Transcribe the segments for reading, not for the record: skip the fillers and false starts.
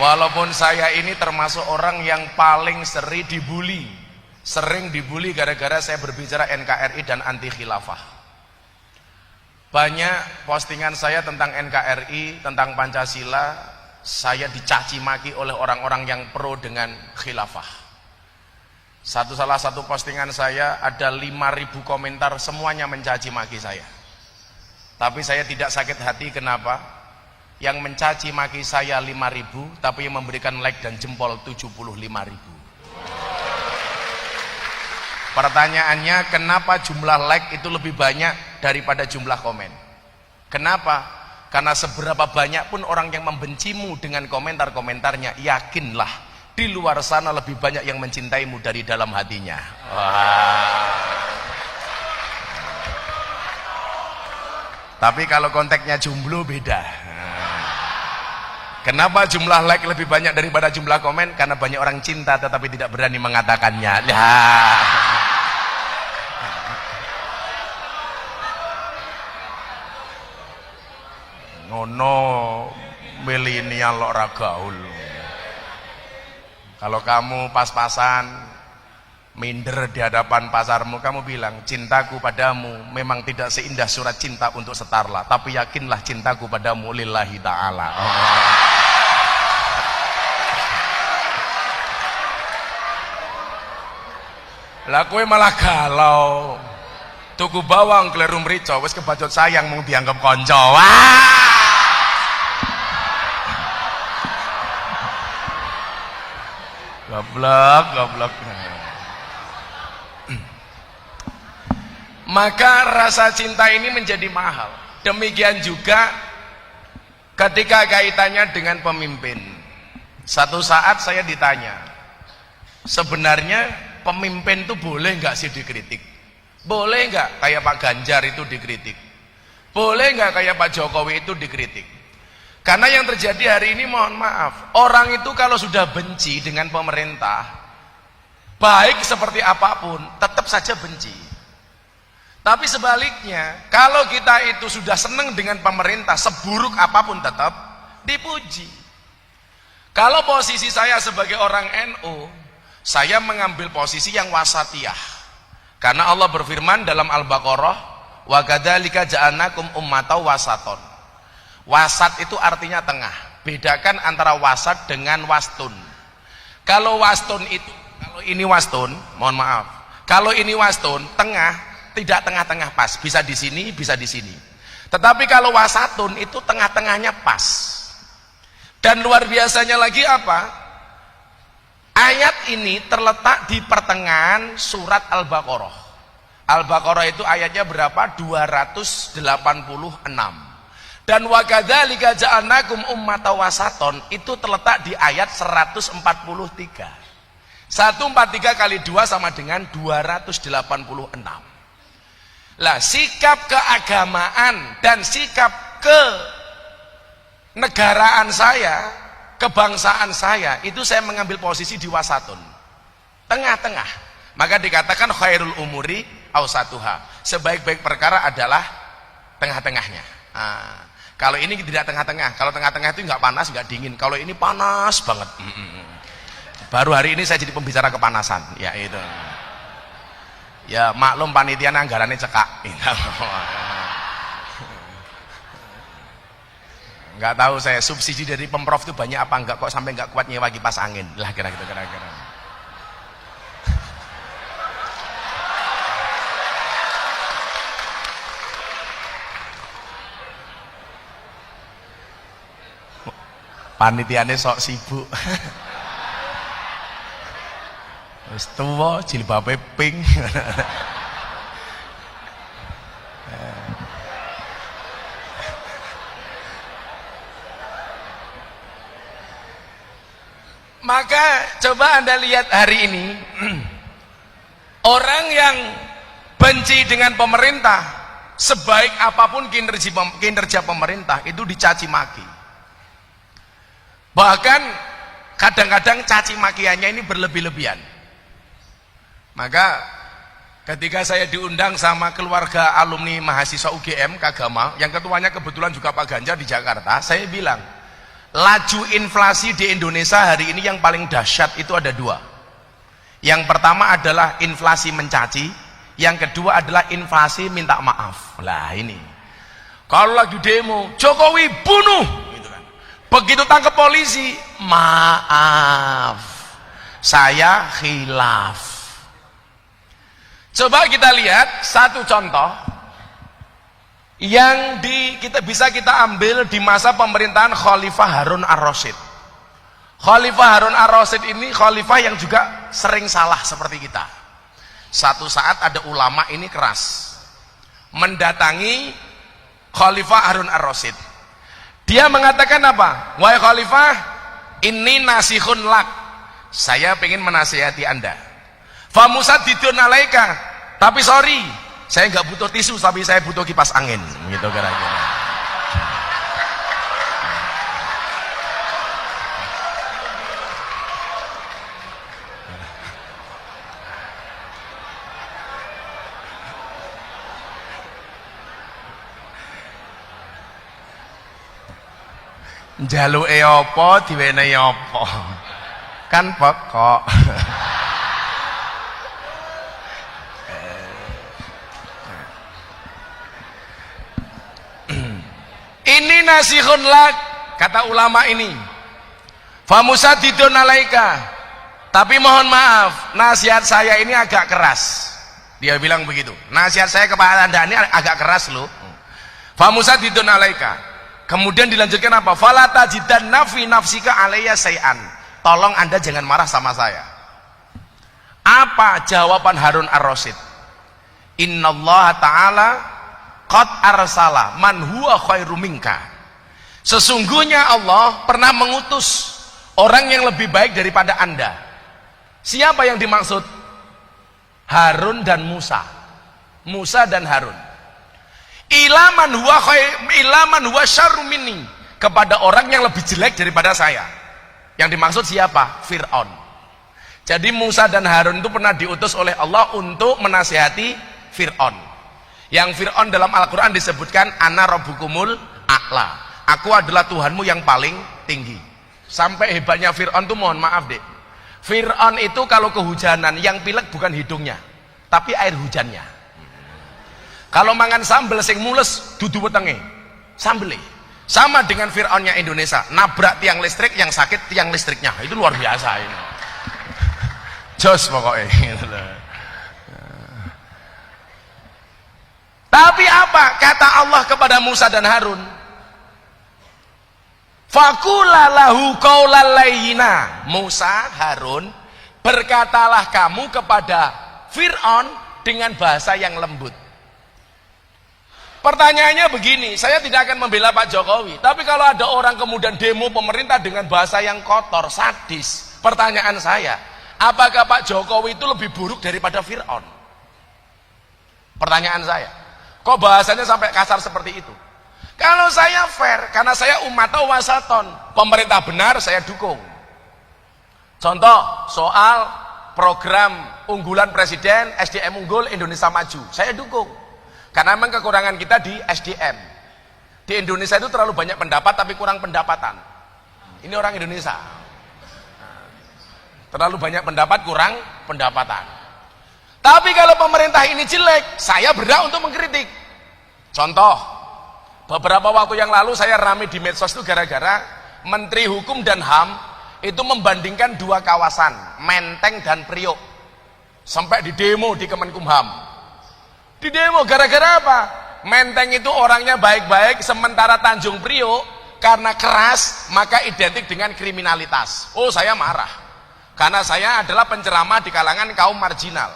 Walaupun saya ini termasuk orang yang paling sering dibully gara-gara saya berbicara NKRI dan anti khilafah. Banyak postingan saya tentang NKRI, tentang Pancasila, saya dicaci maki oleh orang-orang yang pro dengan khilafah. Salah satu postingan saya ada 5.000 komentar, semuanya mencaci maki saya. Tapi saya tidak sakit hati, kenapa? Yang mencaci maki saya 5.000, tapi yang memberikan like dan jempol 75.000. Pertanyaannya, kenapa jumlah like itu lebih banyak daripada jumlah komen? Kenapa? Karena seberapa banyak pun orang yang membencimu dengan komentar-komentarnya, yakinlah di luar sana lebih banyak yang mencintaimu dari dalam hatinya. Wah. Tapi kalau konteksnya jomblo beda. Kenapa jumlah like lebih banyak daripada jumlah komen? Karena banyak orang cinta tetapi tidak berani mengatakannya. Ngono milenial ora gaul. Kalau kamu pas-pasan minder di hadapan pasarmu, kamu bilang, cintaku padamu memang tidak seindah surat cinta untuk setarlah, tapi yakinlah cintaku padamu lillahi ta'ala. Lah kowe malah galau, tuku bawang kleru mrica wis kebajot sayang mung dianggap kanca. Goblok. Maka rasa cinta ini menjadi mahal. Demikian juga ketika kaitannya dengan pemimpin. Satu saat saya ditanya, sebenarnya pemimpin itu boleh nggak sih dikritik? Boleh nggak kayak Pak Ganjar itu dikritik? Boleh nggak kayak Pak Jokowi itu dikritik? Karena yang terjadi hari ini, mohon maaf, orang itu kalau sudah benci dengan pemerintah, baik seperti apapun, tetap saja benci. Tapi sebaliknya, kalau kita itu sudah senang dengan pemerintah, seburuk apapun tetap dipuji. Kalau posisi saya sebagai orang NU, saya mengambil posisi yang wasatiyah. Karena Allah berfirman dalam Al-Baqarah, wa kadzalika ja'alnakum ummatan wasaton. Wasat itu artinya tengah. Bedakan antara wasat dengan wastun. Kalau wastun itu, kalau ini wastun, mohon maaf. Kalau ini wastun, tengah, tidak tengah-tengah pas, bisa di sini, bisa di sini. Tetapi kalau wasatun itu tengah-tengahnya pas. Dan luar biasanya lagi apa? Ayat ini terletak di pertengahan surat Al-Baqarah. Al-Baqarah itu ayatnya berapa? 286. Dan wa kadzalika ja'alnakum ummatan wasaton itu terletak di ayat 143. 143 kali 2 sama dengan 286. Lah, sikap keagamaan dan sikap kenegaraan saya, kebangsaan saya, itu saya mengambil posisi di wasatun. Tengah-tengah. Maka dikatakan khairul umuri awsatuha. Sebaik-baik perkara adalah tengah-tengahnya. Kalau ini tidak tengah-tengah. Kalau tengah-tengah itu nggak panas, nggak dingin. Kalau ini panas banget. Baru hari ini saya jadi pembicara kepanasan. Ya itu. Ya maklum panitia anggarannya cekak. Nggak tahu saya subsidi dari Pemprov itu banyak apa enggak, kok sampai nggak kuat nyewa kipas angin. Lah kira-kira. Panitiane sok sibuk. Wis tuwa jilbabe pink. Maka coba Anda lihat hari ini orang yang benci dengan pemerintah, sebaik apapun kinerja pemerintah itu dicaci maki. Bahkan kadang-kadang caci makiannya ini berlebih-lebihan. Maka ketika saya diundang sama keluarga alumni mahasiswa UGM Kagama, yang ketuanya kebetulan juga Pak Ganjar di Jakarta, saya bilang, laju inflasi di Indonesia hari ini yang paling dahsyat itu ada dua. Yang pertama adalah inflasi mencaci, yang kedua adalah inflasi minta maaf. Lah ini, kalau lagi demo, Jokowi bunuh, gitu kan. Begitu tangkap polisi, maaf, saya khilaf. Coba kita lihat satu contoh yang bisa kita ambil di masa pemerintahan Khalifah Harun ar-Rasyid. Khalifah Harun ar-Rasyid ini khalifah yang juga sering salah seperti kita. Satu saat ada ulama ini keras mendatangi Khalifah Harun ar-Rasyid. Dia mengatakan apa? Wahai khalifah, ini nasihun lak, saya ingin menasihati anda. Famusadidun alaika, tapi sorry, saya nggak butuh tisu, tapi saya butuh kipas angin, gitu kira-kira. Njaluke apa diwenehi apa? Kan pokok. Ini nasihun lak, kata ulama ini. Famusadidun alaika, tapi mohon maaf, nasihat saya ini agak keras. Dia bilang begitu, nasihat saya kepada anda ini agak keras loh. Famusadidun alaika. Kemudian dilanjutkan apa? Fala tajidanna fi nafsika alayya say'an, tolong anda jangan marah sama saya. Apa jawaban Harun ar-Rasyid? Innallaha ta'ala qad arsala man huwa khairu minka. Sesungguhnya Allah pernah mengutus orang yang lebih baik daripada anda. Siapa yang dimaksud? Harun dan Musa. Musa dan Harun. Ilaman huwa syarru minni, kepada orang yang lebih jelek daripada saya. Yang dimaksud siapa? Fir'aun. Jadi Musa dan Harun itu pernah diutus oleh Allah untuk menasihati Fir'aun. Yang Fir'aun dalam Al-Quran disebutkan ana rabbukumul a'la, aku adalah Tuhanmu yang paling tinggi. Sampai hebatnya Fir'aun itu, mohon maaf dek, Fir'aun itu kalau kehujanan yang pilek bukan hidungnya tapi air hujannya. Kalau mangan sambel sing mules dudu wetenge sambele. Sama dengan Fir'aunnya Indonesia, nabrak tiang listrik, yang sakit tiang listriknya. Itu luar biasa ini. Jos pokoknya gitu loh. Tapi apa kata Allah kepada Musa dan Harun? Faqula lahu qaulan layyina. Musa, Harun, berkatalah kamu kepada Fir'aun dengan bahasa yang lembut. Pertanyaannya begini, saya tidak akan membela Pak Jokowi, tapi kalau ada orang kemudian demo pemerintah dengan bahasa yang kotor, sadis, pertanyaan saya, apakah Pak Jokowi itu lebih buruk daripada Fir'aun? Pertanyaan saya, kok bahasanya sampai kasar seperti itu? Kalau saya fair, karena saya umatau wasaton, pemerintah benar saya dukung. Contoh, soal program unggulan presiden, SDM unggul Indonesia Maju, saya dukung. Karena memang kekurangan kita di SDM. Di Indonesia itu terlalu banyak pendapat tapi kurang pendapatan. Ini orang Indonesia. Terlalu banyak pendapat, kurang pendapatan. Tapi kalau pemerintah ini jelek, saya berhak untuk mengkritik. Contoh, beberapa waktu yang lalu saya ramai di medsos itu gara-gara Menteri Hukum dan HAM itu membandingkan dua kawasan, Menteng dan Priok. Sampai di demo di Kemenkumham. Di demo gara-gara apa? Menteng itu orangnya baik-baik, sementara Tanjung Priok karena keras maka identik dengan kriminalitas. Oh, saya marah karena saya adalah penceramah di kalangan kaum marginal,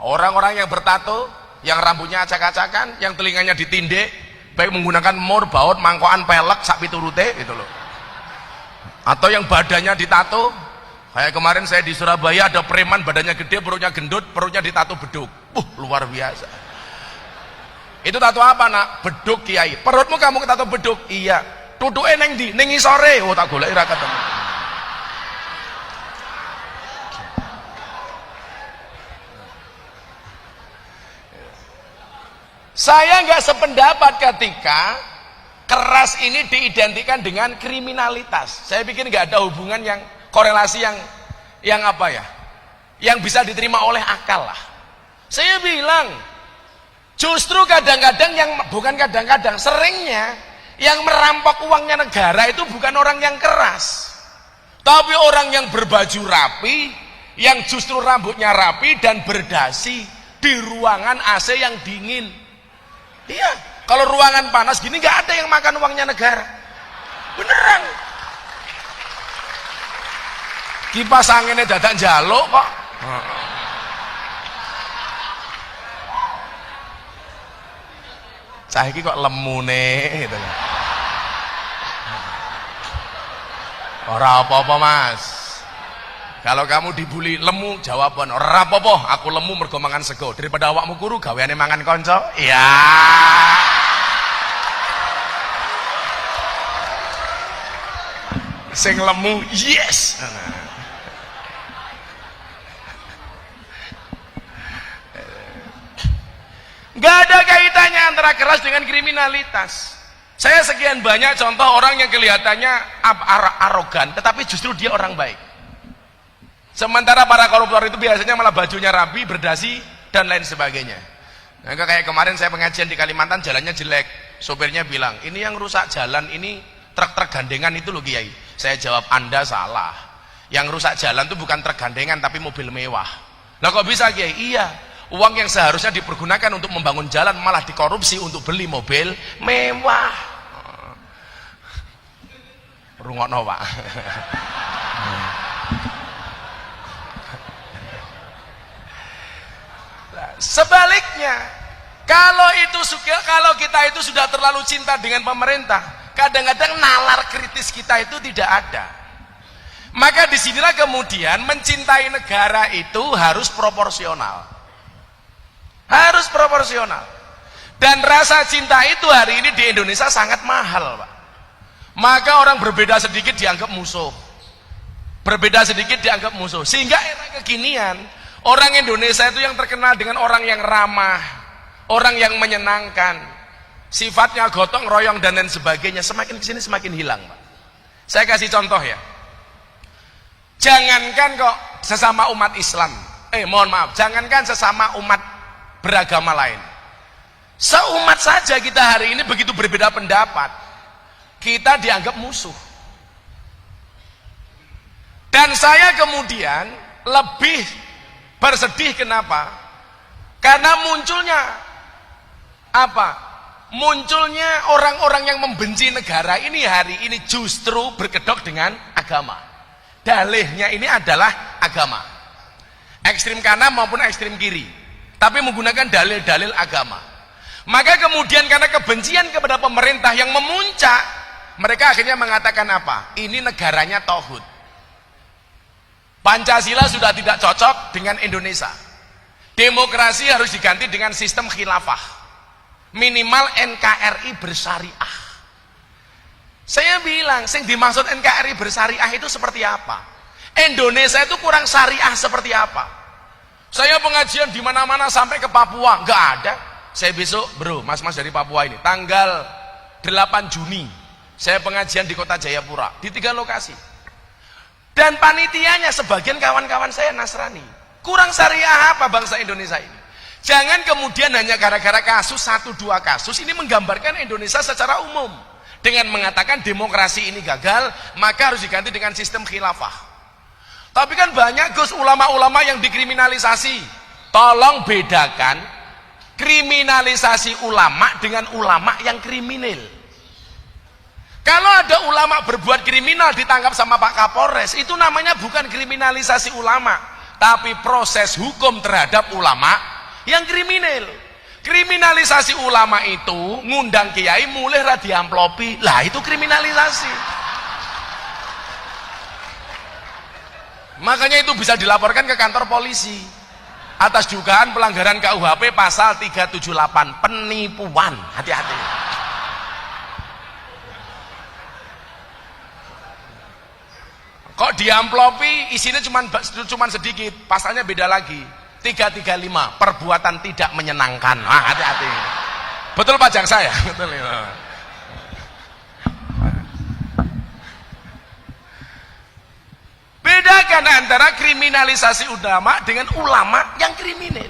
orang-orang yang bertato, yang rambutnya acak-acakan, yang telinganya ditindek, baik menggunakan mur, baut, mangkokan, pelek, sak piturute gitu loh, atau yang badannya ditato. Kayak kemarin saya di Surabaya ada preman badannya gede, perutnya gendut, perutnya ditato beduk. Luar biasa. Itu tato apa nak? Beduk kiai. Perutmu kamu tato beduk? Iya. Tutuke neng di, neng sore. Oh tak golek ora ketemu. Saya nggak sependapat ketika keras ini diidentikan dengan kriminalitas. Saya pikir nggak ada hubungan yang korelasi yang apa ya, yang bisa diterima oleh akal lah. Saya bilang justru kadang-kadang yang bukan kadang-kadang seringnya yang merampok uangnya negara itu bukan orang yang keras, tapi orang yang berbaju rapi, yang justru rambutnya rapi dan berdasi di ruangan AC yang dingin. Iya, kalau ruangan panas gini nggak ada yang makan uangnya negara, beneran. Kipas anginnya dadak jaluk kok. Saiki kok lemune gitu. Ora apa-apa Mas. Kalau kamu dibully lemu, jawaban ora apa-apa, aku lemu mergo mangan sego. Daripada awakmu kuru gaweane mangan kanca. Iya. Sing lemu, yes. Gak ada kaitannya antara keras dengan kriminalitas. Saya sekian banyak contoh orang yang kelihatannya arogan, tetapi justru dia orang baik. Sementara para koruptor itu biasanya malah bajunya rapi, berdasi, dan lain sebagainya. Nah, kayak kemarin saya pengajian di Kalimantan, jalannya jelek. Sopirnya bilang, ini yang rusak jalan, ini truk-truk gandengan itu loh Kiai. Saya jawab, Anda salah. Yang rusak jalan itu bukan truk gandengan, tapi mobil mewah. Lah kok bisa Kiai? Iya. Uang yang seharusnya dipergunakan untuk membangun jalan malah dikorupsi untuk beli mobil mewah. Rungokno Pak. Sebaliknya, kalau kita itu sudah terlalu cinta dengan pemerintah, kadang-kadang nalar kritis kita itu tidak ada. Maka disinilah kemudian mencintai negara itu harus proporsional. Harus proporsional. Dan rasa cinta itu hari ini di Indonesia sangat mahal, Pak. Maka orang berbeda sedikit dianggap musuh. Berbeda sedikit dianggap musuh. Sehingga era kekinian, orang Indonesia itu yang terkenal dengan orang yang ramah, orang yang menyenangkan, sifatnya gotong royong dan lain sebagainya, semakin kesini semakin hilang, Pak. Saya kasih contoh ya. Jangankan kok sesama umat Islam, mohon maaf, jangankan sesama umat beragama lain, seumat saja kita hari ini begitu berbeda pendapat, kita dianggap musuh. Dan saya kemudian lebih bersedih, kenapa? Karena munculnya apa? Munculnya orang-orang yang membenci negara ini hari ini justru berkedok dengan agama. Dalihnya ini adalah agama, ekstrim kanan maupun ekstrim kiri, tapi menggunakan dalil-dalil agama. Maka kemudian karena kebencian kepada pemerintah yang memuncak, mereka akhirnya mengatakan apa? Ini negaranya tauhid. Pancasila sudah tidak cocok dengan Indonesia. Demokrasi harus diganti dengan sistem khilafah. Minimal NKRI bersyariah. Saya bilang, sing dimaksud NKRI bersyariah itu seperti apa? Indonesia itu kurang syariah seperti apa? Saya pengajian di mana-mana sampai ke Papua, nggak ada. Saya besok, bro, mas-mas dari Papua ini, tanggal 8 Juni, saya pengajian di Kota Jayapura, di 3 lokasi. Dan panitianya sebagian kawan-kawan saya Nasrani. Kurang syariah apa bangsa Indonesia ini? Jangan kemudian hanya gara-gara kasus 1-2 kasus ini menggambarkan Indonesia secara umum. Dengan mengatakan demokrasi ini gagal, maka harus diganti dengan sistem khilafah. Tapi kan banyak Gus ulama-ulama yang dikriminalisasi. Tolong bedakan kriminalisasi ulama dengan ulama yang kriminal. Kalau ada ulama berbuat kriminal ditangkap sama Pak Kapolres, itu namanya bukan kriminalisasi ulama, tapi proses hukum terhadap ulama yang kriminal. Kriminalisasi ulama itu ngundang kiai mulai ra diamplopi, lah itu kriminalisasi. Makanya itu bisa dilaporkan ke kantor polisi atas dugaan pelanggaran KUHP pasal 378 penipuan. Hati-hati. Kok diamplopi isinya cuman sedikit, pasalnya beda lagi. 335 perbuatan tidak menyenangkan. Hati-hati. Betul pajak saya. Betul ya. membedakan antara kriminalisasi ulama dengan ulama yang kriminal.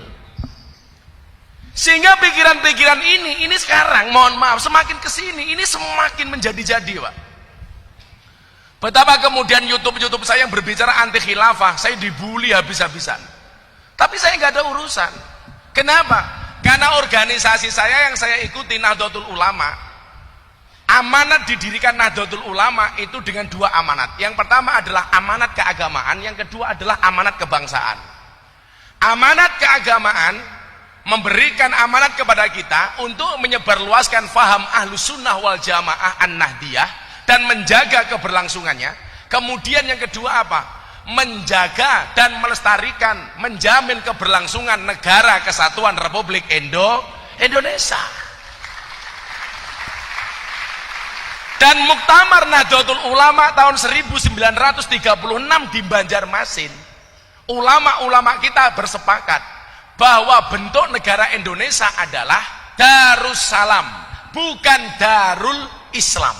Sehingga pikiran-pikiran ini sekarang, mohon maaf, semakin kesini, ini semakin menjadi-jadi, Pak. Betapa kemudian YouTube saya yang berbicara anti khilafah, saya dibully habis-habisan. Tapi saya nggak ada urusan. Kenapa? Karena organisasi saya yang saya ikuti, Nahdlatul Ulama, amanat didirikan Nahdlatul Ulama itu dengan dua amanat. Yang pertama adalah amanat keagamaan, yang kedua adalah amanat kebangsaan. Amanat keagamaan memberikan amanat kepada kita untuk menyebarluaskan faham Ahlus Sunnah wal Jamaah An-Nahdiyah dan menjaga keberlangsungannya. Kemudian yang kedua apa? Menjaga dan melestarikan, menjamin keberlangsungan negara kesatuan Republik Indonesia. Dan Muktamar Nahdlatul Ulama tahun 1936 di Banjarmasin, ulama-ulama kita bersepakat bahwa bentuk negara Indonesia adalah Darussalam, bukan Darul Islam.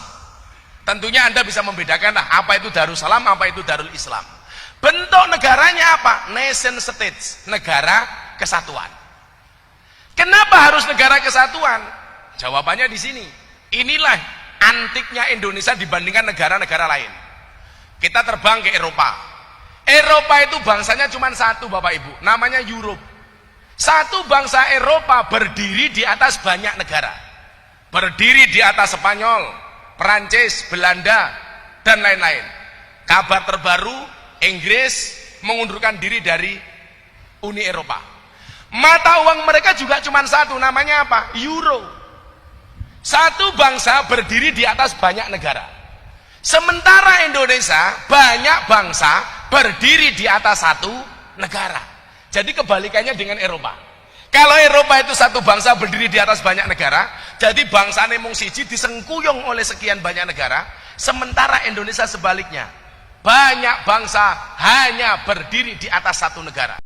Tentunya Anda bisa membedakan apa itu Darussalam, apa itu Darul Islam. Bentuk negaranya apa? Nation state, negara kesatuan. Kenapa harus negara kesatuan? Jawabannya di sini. Inilah antiknya Indonesia dibandingkan negara-negara lain. Kita terbang ke Eropa. Eropa itu bangsanya cuma satu, Bapak Ibu, namanya Europe. Satu bangsa Eropa berdiri di atas banyak negara, berdiri di atas Spanyol, Perancis, Belanda, dan lain-lain. Kabar terbaru, Inggris mengundurkan diri dari Uni Eropa. Mata uang mereka juga cuma satu, namanya apa? Euro. Satu bangsa berdiri di atas banyak negara. Sementara Indonesia banyak bangsa berdiri di atas satu negara. Jadi kebalikannya dengan Eropa. Kalau Eropa itu satu bangsa berdiri di atas banyak negara, jadi bangsa mung siji disengkuyung oleh sekian banyak negara. Sementara Indonesia sebaliknya, banyak bangsa hanya berdiri di atas satu negara.